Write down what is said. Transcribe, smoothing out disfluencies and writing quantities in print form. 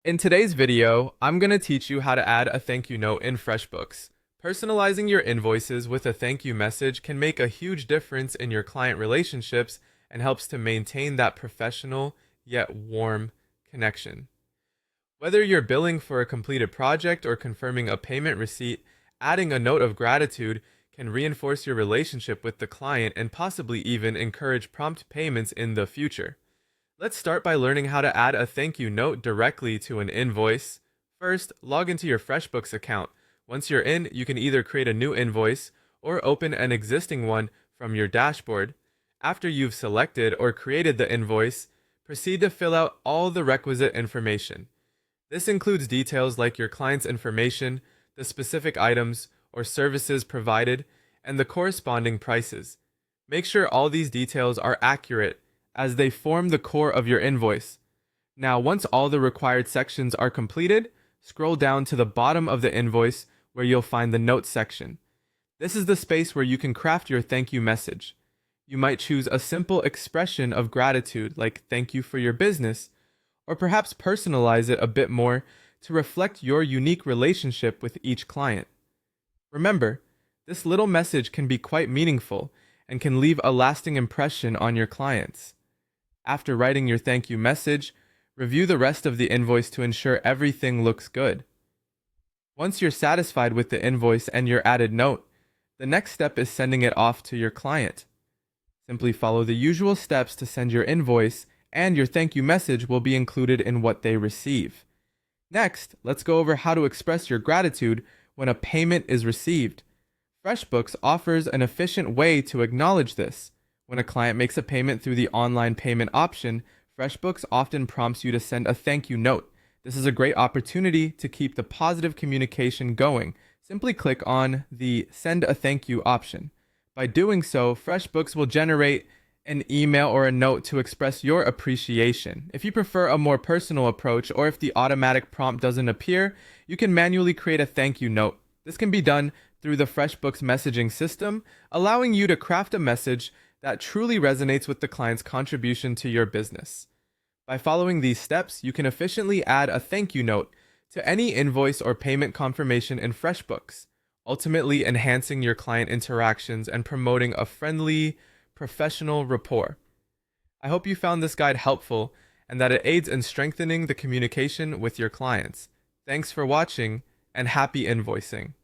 In today's video, I'm going to teach you how to add a thank you note in Freshbooks. Personalizing your invoices with a thank you message can make a huge difference in your client relationships and helps to maintain that professional yet warm connection. Whether you're billing for a completed project or confirming a payment receipt, adding a note of gratitude can reinforce your relationship with the client and possibly even encourage prompt payments in the future. Let's start by learning how to add a thank you note directly to an invoice. First, log into your FreshBooks account. Once you're in, you can either create a new invoice or open an existing one from your dashboard. After you've selected or created the invoice, proceed to fill out all the requisite information. This includes details like your client's information, the specific items or services provided, and the corresponding prices. Make sure all these details are accurate as they form the core of your invoice. Now, once all the required sections are completed, scroll down to the bottom of the invoice where you'll find the notes section. This is the space where you can craft your thank you message. You might choose a simple expression of gratitude like thank you for your business, or perhaps personalize it a bit more to reflect your unique relationship with each client. Remember, this little message can be quite meaningful and can leave a lasting impression on your clients. After writing your thank you message, review the rest of the invoice to ensure everything looks good. Once you're satisfied with the invoice and your added note, the next step is sending it off to your client. Simply follow the usual steps to send your invoice, and your thank you message will be included in what they receive. Next, let's go over how to express your gratitude when a payment is received. FreshBooks offers an efficient way to acknowledge this. When a client makes a payment through the online payment option, FreshBooks often prompts you to send a thank you note. This is a great opportunity to keep the positive communication going. Simply click on the Send a Thank You option. By doing so, FreshBooks will generate an email or a note to express your appreciation. If you prefer a more personal approach, or if the automatic prompt doesn't appear, you can manually create a thank you note. This can be done through the FreshBooks messaging system, allowing you to craft a message that truly resonates with the client's contribution to your business. By following these steps, you can efficiently add a thank you note to any invoice or payment confirmation in FreshBooks, ultimately enhancing your client interactions and promoting a friendly, professional rapport. I hope you found this guide helpful and that it aids in strengthening the communication with your clients. Thanks for watching, and happy invoicing.